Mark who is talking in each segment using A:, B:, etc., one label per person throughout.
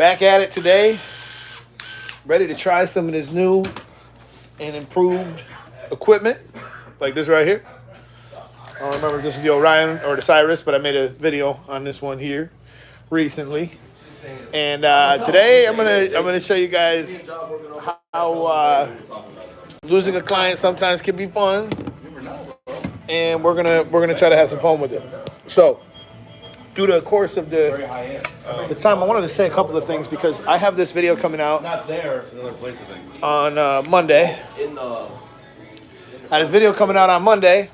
A: Back at it today. Ready to try some of this new and improved equipment. Like this right here. I don't remember if this is the Orion or the Cyrus, but I made a video on this one here recently. And today I'm gonna show you guys how losing a client sometimes can be fun, and we're gonna try to have some fun with it. So, through the course of the time, I wanted to say a couple of things because I have this video coming out on Monday. I have this video coming out on Monday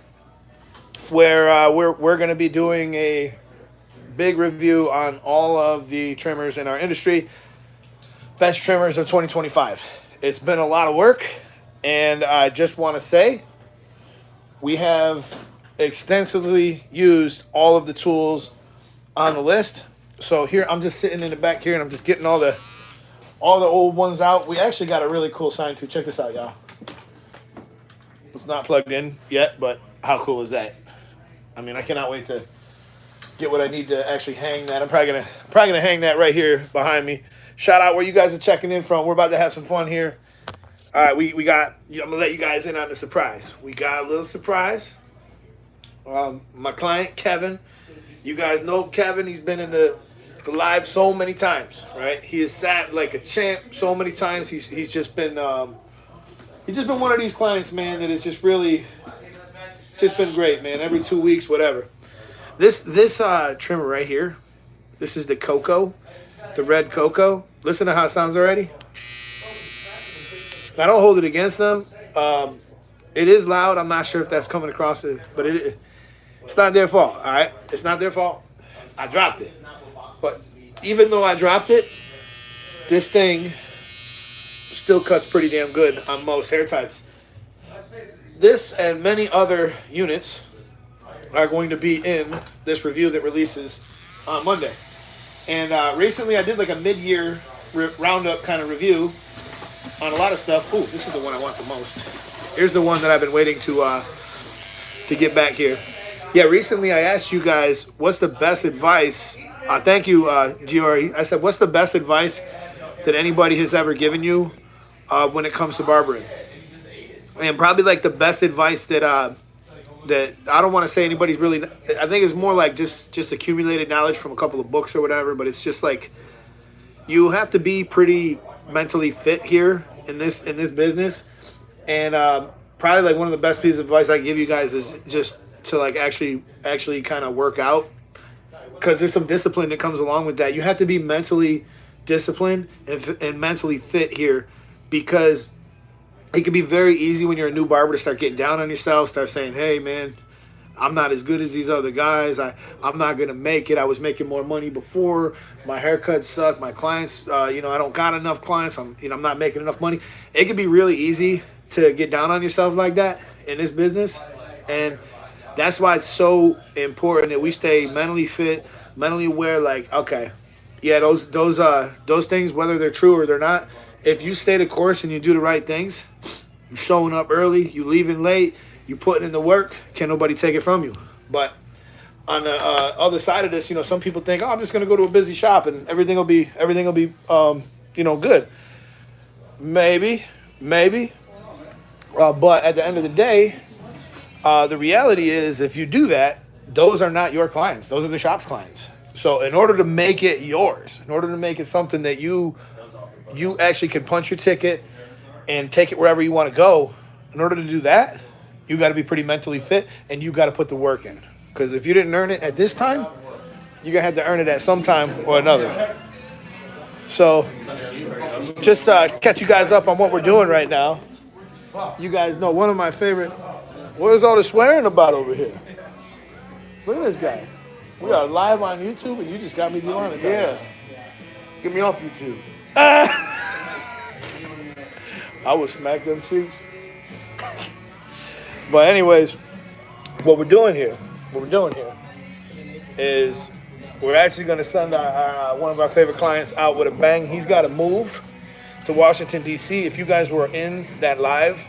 A: where we're gonna be doing a big review on all of the trimmers in our industry, best trimmers of 2025. It's been a lot of work, and I just want to say we have extensively used all of the tools on the list. So here I'm just sitting in the back here, and I'm just getting all the old ones out. We actually got a really cool sign too. Check this out, y'all. It's not plugged in yet, but how cool is that? I mean, I cannot wait to get what I need to actually hang that. I'm probably gonna hang that right here behind me. Shout out where you guys are checking in from. We're about to have some fun here. All right, we got. I'm gonna let you guys in on the surprise. We got a little surprise. My client Kevin. You guys know Kevin. He's been in the live so many times, right? He has sat like a champ so many times. He's just been one of these clients, man, that has just really been great, man. Every 2 weeks, whatever. This trimmer right here, this is the Cocoa, the red Cocoa. Listen to how it sounds already. I don't hold it against them. It is loud. I'm not sure if that's coming across it, but it's not their fault, all right? It's not their fault. I dropped it. But even though I dropped it, this thing still cuts pretty damn good on most hair types. This and many other units are going to be in this review that releases on Monday. And recently I did like a mid-year roundup kind of review on a lot of stuff. Ooh, this is the one I want the most. Here's the one that I've been waiting to get back here. Yeah, recently I asked you guys, what's the best advice? Thank you, Giori. I said, what's the best advice that anybody has ever given you when it comes to barbering? And probably like the best advice that I don't want to say anybody's really. I think it's more like just accumulated knowledge from a couple of books or whatever. But it's just like you have to be pretty mentally fit here in this business. And probably like one of the best pieces of advice I can give you guys is just to like actually kind of work out, because there's some discipline that comes along with that. You have to be mentally disciplined and mentally fit here, because it can be very easy when you're a new barber to start getting down on yourself, start saying, hey, man, I'm not as good as these other guys. I'm not going to make it. I was making more money before. My haircuts suck. My clients, I don't got enough clients. I'm not making enough money. It can be really easy to get down on yourself like that in this business. And that's why it's so important that we stay mentally fit, mentally aware. Like, okay, yeah, those things, whether they're true or they're not, if you stay the course and you do the right things, you showing up early, you leaving late, you putting in the work, can't nobody take it from you. But on the other side of this, some people think, oh, I'm just gonna go to a busy shop and everything will be good. Maybe. But at the end of the day, the reality is, if you do that, those are not your clients. Those are the shop's clients. So in order to make it yours, in order to make it something that you actually can punch your ticket and take it wherever you want to go, in order to do that, you got to be pretty mentally fit, and you got to put the work in. Because if you didn't earn it at this time, you're going to have to earn it at some time or another. So just catch you guys up on what we're doing right now. You guys know one of my favorite. What is all the swearing about over here? Look at this guy. We are live on YouTube, and you just got me demonetized.
B: Yeah. Get me off YouTube.
A: I would smack them cheeks. But anyways, what we're doing here is we're actually going to send one of our favorite clients out with a bang. He's got to move to Washington, D.C. If you guys were in that live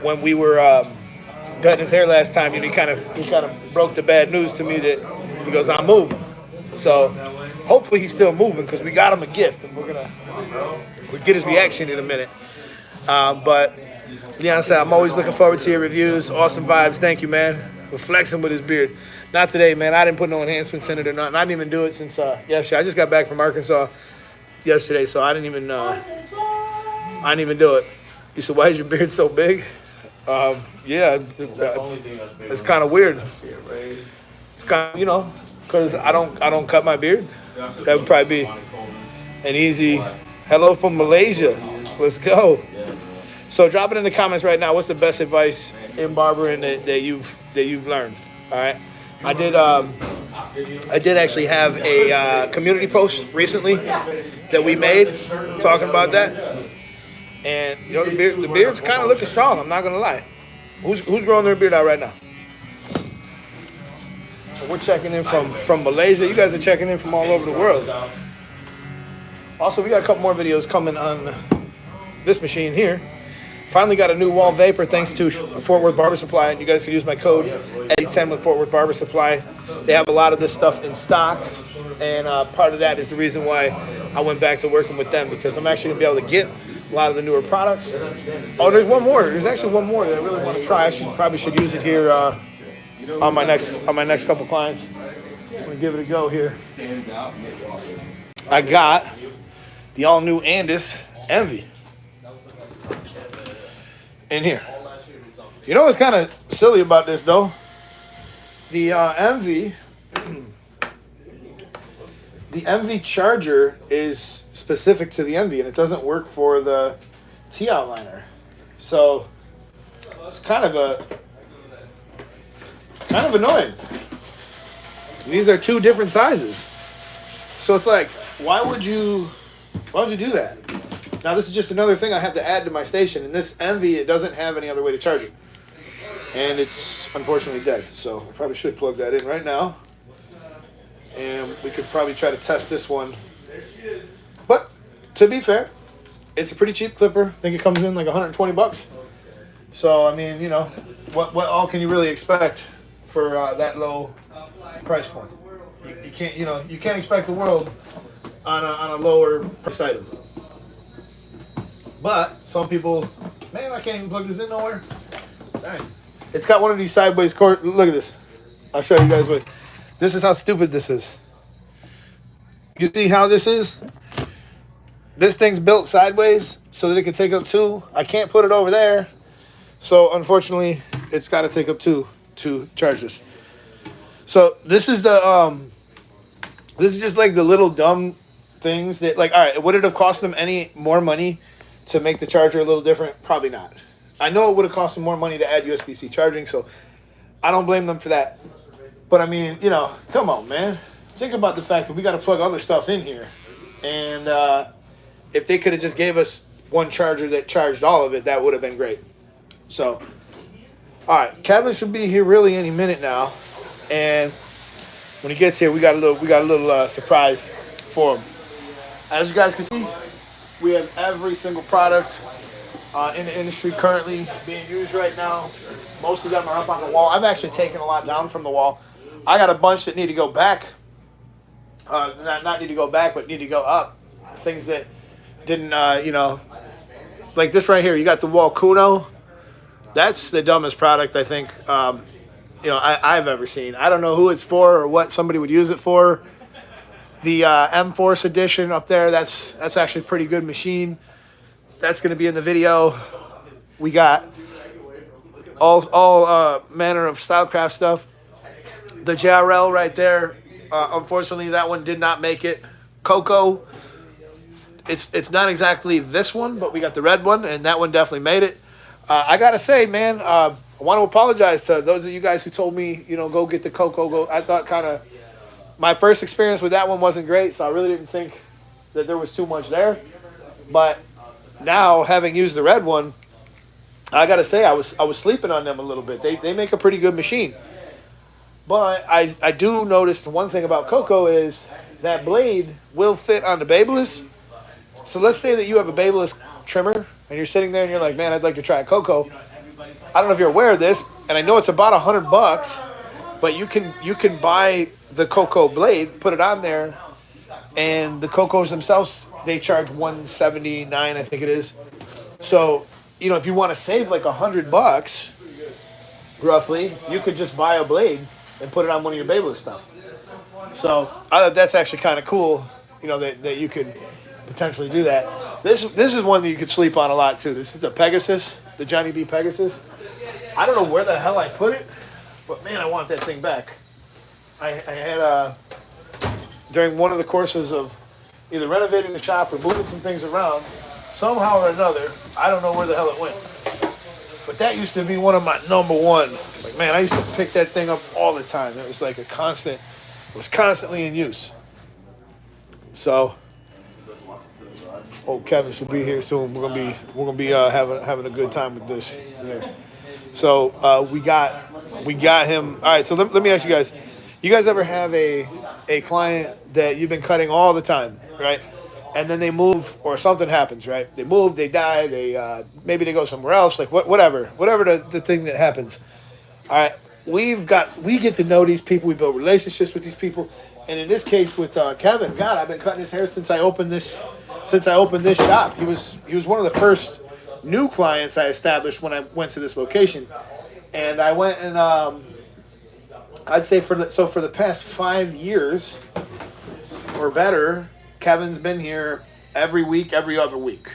A: when we were cutting his hair last time, he kind of broke the bad news to me that he goes, I'm moving. So hopefully he's still moving because we got him a gift, and we'll get his reaction in a minute. But yeah, I'm always looking forward to your reviews. Awesome vibes. Thank you, man. We're flexing with his beard. Not today, man. I didn't put no enhancements in it or nothing. I didn't even do it since yesterday. I just got back from Arkansas yesterday, so I didn't even do it. He said, "Why is your beard so big?" Yeah, it's kind of weird. It's kind of, because I don't cut my beard. That would probably be an easy hello from Malaysia. Let's go. So drop it in the comments right now. What's the best advice in barbering that you've learned? All right. I did actually have a community post recently that we made talking about that, and the beard's kind of looking strong. I'm not gonna lie. Who's growing their beard out right now? We're checking in from Malaysia. You guys are checking in from all over the world. Also, we got a couple more videos coming on this machine here. Finally got a new wall vapor thanks to Fort Worth Barber Supply. You guys can use my code Eddie10 with Fort Worth Barber Supply. They have a lot of this stuff in stock, and part of that is the reason why I went back to working with them, because I'm actually going to be able to get a lot of the newer products. Oh, there's one more. There's actually one more that I really want to try. I probably should use it here on my next couple clients. I'm going to give it a go here. I got the all-new Andis Envy in here. You know what's kind of silly about this though? The Envy, the Envy charger is specific to the Envy, and it doesn't work for the T-outliner. So it's kind of annoying. These are two different sizes, so it's like, why would you do that? Now, this is just another thing I have to add to my station. And this Envy, it doesn't have any other way to charge it. And it's unfortunately dead. So I probably should plug that in right now. And we could probably try to test this one. But to be fair, it's a pretty cheap clipper. I think it comes in like 120 bucks. So, I mean, what all can you really expect for that low price point? You can't, you can't expect the world on a lower price item. But some people, man, I can't even plug this in nowhere. Dang. It's got one of these sideways cord. Look at this. I'll show you guys what. This is how stupid this is. You see how this is? This thing's built sideways so that it can take up two. I can't put it over there. So unfortunately, it's got to take up two to charge this. So this is this is just like the little dumb things that, like, all right, would it have cost them any more money to make the charger a little different? Probably not. I know it would have cost them more money to add USB-C charging, so I don't blame them for that. But I mean, come on, man. Think about the fact that we got to plug other stuff in here. And if they could have just gave us one charger that charged all of it, that would have been great. So, all right, Kevin should be here really any minute now. And when he gets here, we got a little surprise for him. As you guys can see, we have every single product in the industry currently being used right now. Most of them are up on the wall. I've actually taken a lot down from the wall. I got a bunch that need to go back. Not need to go back, but need to go up. Things that didn't, like this right here. You got the Wall Kuno. That's the dumbest product I think, I've ever seen. I don't know who it's for or what somebody would use it for. The M-Force edition up there, that's actually a pretty good machine. That's going to be in the video. We got all manner of Stylecraft stuff. The JRL right there, unfortunately, that one did not make it. Coco, it's not exactly this one, but we got the red one, and that one definitely made it. I got to say, man, I want to apologize to those of you guys who told me, go get the Coco. I thought my first experience with that one wasn't great, so I really didn't think that there was too much there. But now, having used the red one, I gotta say I was sleeping on them a little bit. They make a pretty good machine. But I do notice the one thing about Coco is that blade will fit on the Babeless. So let's say that you have a Babeless trimmer and you're sitting there and you're like, man, I'd like to try a Coco. I don't know if you're aware of this, and I know it's about $100, but you can buy the Coco blade, put it on there, and the Cocos themselves, they charge $179, I think it is. So, if you want to save like $100, roughly, you could just buy a blade and put it on one of your Babyliss stuff. So that's actually kind of cool, that you could potentially do that. This is one that you could sleep on a lot too. This is the Pegasus, the Johnny B Pegasus. I don't know where the hell I put it, but man, I want that thing back. I had during one of the courses of either renovating the shop or moving some things around, somehow or another, I don't know where the hell it went. But that used to be one of my number one. Like, man, I used to pick that thing up all the time. It was like it was constantly in use. So, Kevin should be here soon. We're gonna be having a good time with this. Yeah. So we got him. All right. So let me ask you guys. You guys ever have a client that you've been cutting all the time, right? And then they move or something happens, right? They move, they die, they maybe they go somewhere else, like whatever the thing that happens. All right, we get to know these people, we build relationships with these people, and in this case with Kevin, God, I've been cutting his hair since I opened this shop. He was one of the first new clients I established when I went to this location, and I went and I'd say for the past 5 years or better, Kevin's been here every week, every other week.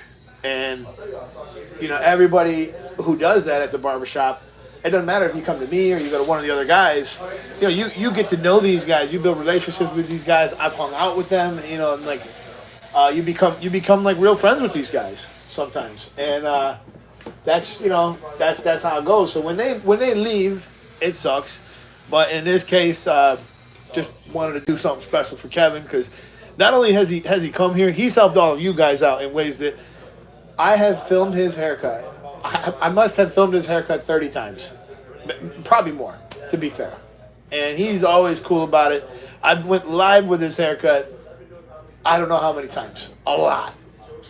A: And, everybody who does that at the barbershop, it doesn't matter if you come to me or you go to one of the other guys, you get to know these guys. You build relationships with these guys. I've hung out with them, and like, you become like real friends with these guys sometimes. And that's how it goes. So when they leave, it sucks. But in this case, just wanted to do something special for Kevin because not only has he come here, he's helped all of you guys out in ways that I have filmed his haircut. I must have filmed his haircut 30 times, probably more, to be fair. And he's always cool about it. I went live with his haircut, I don't know how many times, a lot.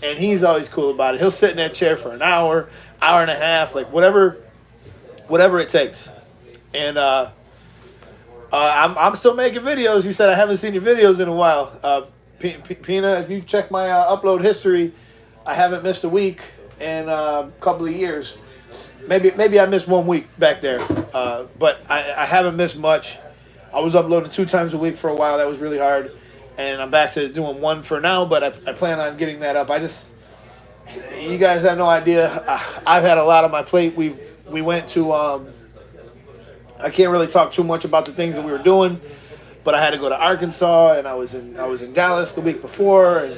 A: And he's always cool about it. He'll sit in that chair for an hour and a half, like whatever it takes. And I'm still making videos. He said, I haven't seen your videos in a while. Pina, if you check my upload history, I haven't missed a week in a couple of years. Maybe I missed 1 week back there. But I haven't missed much. I was uploading 2 times a week for a while. That was really hard. And I'm back to doing 1 for now, but I plan on getting that up. You guys have no idea. I've had a lot on my plate. We went to... I can't really talk too much about the things that we were doing, but I had to go to Arkansas, and I was in Dallas the week before, and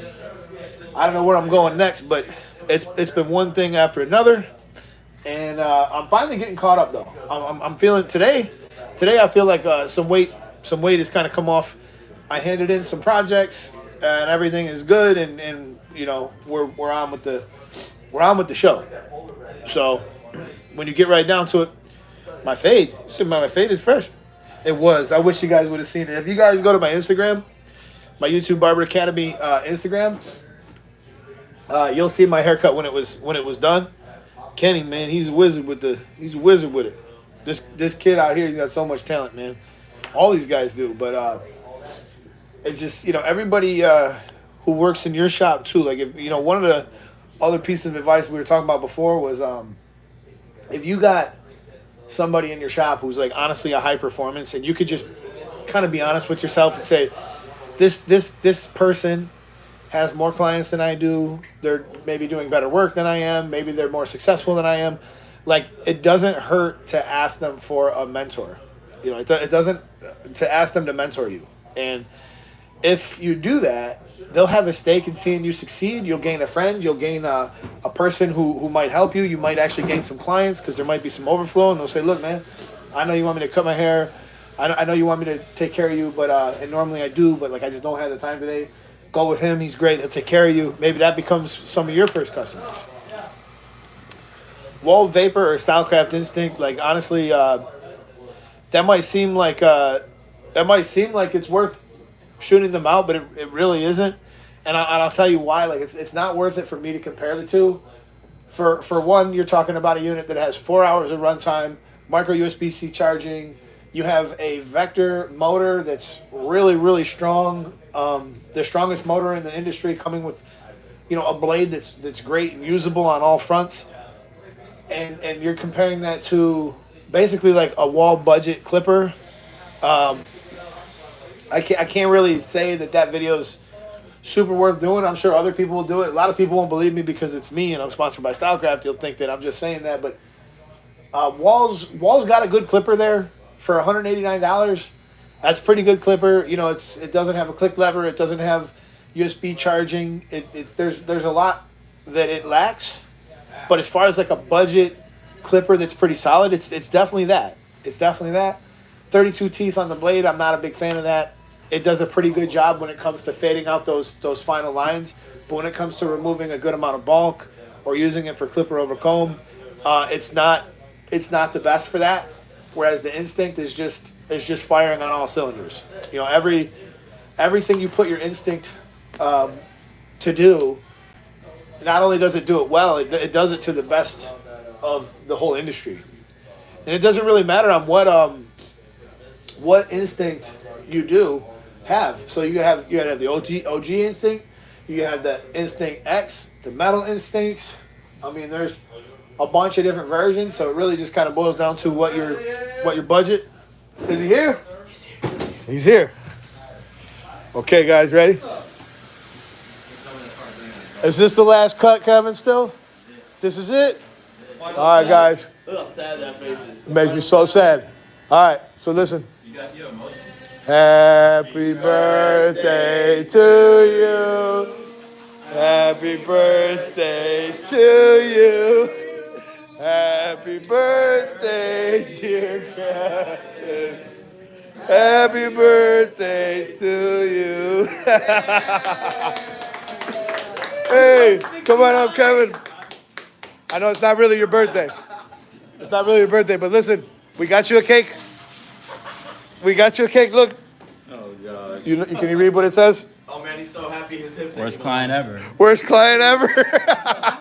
A: I don't know where I'm going next, but it's been one thing after another, and I'm finally getting caught up though. I'm feeling today I feel like some weight has kind of come off. I handed in some projects, and everything is good, and we're on with the show. So when you get right down to it. My fade is fresh. It was. I wish you guys would have seen it. If you guys go to my Instagram, my YouTube Barber Academy Instagram, you'll see my haircut when it was done. Kenny, man, he's a wizard with it. This kid out here, he's got so much talent, man. All these guys do, but it's just everybody who works in your shop too. Like if one of the other pieces of advice we were talking about before was if you got somebody in your shop who's like honestly a high performance, and you could just kind of be honest with yourself and say, this person has more clients than I do. They're maybe doing better work than I am. Maybe they're more successful than I am. Like, it doesn't hurt to ask them for a mentor. It doesn't to ask them to mentor you. And if you do that, they'll have a stake in seeing you succeed. You'll gain a friend. You'll gain a person who might help you. You might actually gain some clients because there might be some overflow. And they'll say, look, man, I know you want me to cut my hair. I know you want me to take care of you, but and normally I do, but like I just don't have the time today. Go with him. He's great. He'll take care of you. Maybe that becomes some of your first customers. Wall Vapor or Stylecraft Instinct, like honestly, that might seem like it's worth shooting them out, but it really isn't. And I'll tell you why. Like it's not worth it for me to compare the two. For one, you're talking about a unit that has 4 hours of runtime, micro USB-C charging. You have a vector motor that's really, really strong. the strongest motor in the industry, coming with, you know, a blade that's great and usable on all fronts, and you're comparing that to basically like a wall budget clipper. I can't really say that video's super worth doing. I'm sure other people will do it. A lot of people won't believe me because it's me and I'm sponsored by Stylecraft. You'll think that I'm just saying that, but Wall's got a good clipper there for $189. That's a pretty good clipper. You know, it doesn't have a click lever. It doesn't have USB charging. There's a lot that it lacks. But as far as like a budget clipper that's pretty solid, it's definitely that. It's definitely that. 32 teeth on the blade. I'm not a big fan of that. It does a pretty good job when it comes to fading out those final lines. But when it comes to removing a good amount of bulk or using it for clipper over comb, it's not the best for that. Whereas the Instinct is just firing on all cylinders. You know, everything you put your Instinct to do, not only does it do it well, it does it to the best of the whole industry. And it doesn't really matter on what Instinct you do have. So you gotta have the OG Instinct, you have the Instinct X, the metal Instincts. I mean, there's a bunch of different versions, so it really just kind of boils down to what your budget. Is he here? He's here. Okay, guys, ready? Is this the last cut, Kevin, still? This is it? All right, guys.
C: Look how sad that face is.
A: It makes me so sad. All right, so listen.
C: You got emotions?
A: Happy birthday to you. Happy birthday to you. Happy birthday, dear Kevin. Happy birthday to you. Hey, come on up, Kevin. I know it's not really your birthday. It's not really your birthday, but listen, we got you a cake. We got you a cake. Look.
C: Oh, gosh.
A: Can you read what it says?
C: Oh, man, he's so happy his hips.
D: Worst client ever.
A: Worst client ever.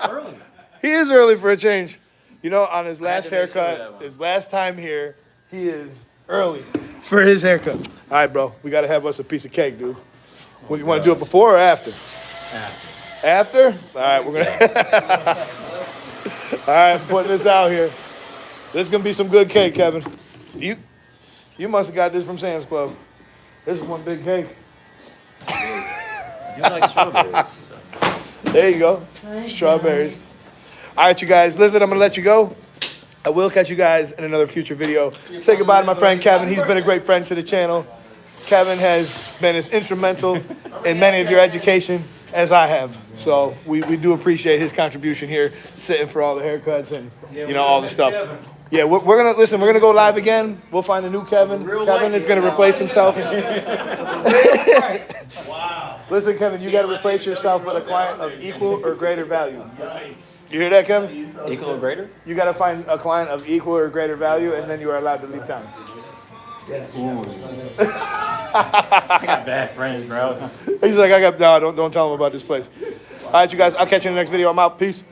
C: Early.
A: He is early for a change. You know, on his last
C: to make sure
A: haircut,
C: that one.
A: his last time here, he is early for his haircut. All right, bro. We got to have us a piece of cake, dude. What, you want to do it before or after? After? All right, we're going to. All right, I'm putting this out here. This is going to be some good cake, Kevin. You must have got this from Sam's Club. This is one big cake.
D: You like strawberries.
A: There you go. Strawberries. All right, you guys. Listen, I'm going to let you go. I will catch you guys in another future video. Say goodbye to my friend Kevin. He's been a great friend to the channel. Kevin has been as instrumental in many of your education as I have. So we do appreciate his contribution here, sitting for all the haircuts and, you know, all the stuff. Yeah, we're going to go live again. We'll find a new Kevin. Kevin is going to replace himself.
C: Wow.
A: Listen, Kevin, you got to replace yourself with a client of equal or greater value. You hear that, Kevin?
D: Equal or greater?
A: You got to find a client of equal or greater value, and then you are allowed to leave town.
D: I got bad friends, bro.
A: He's like, don't tell him about this place. All right, you guys, I'll catch you in the next video. I'm out. Peace.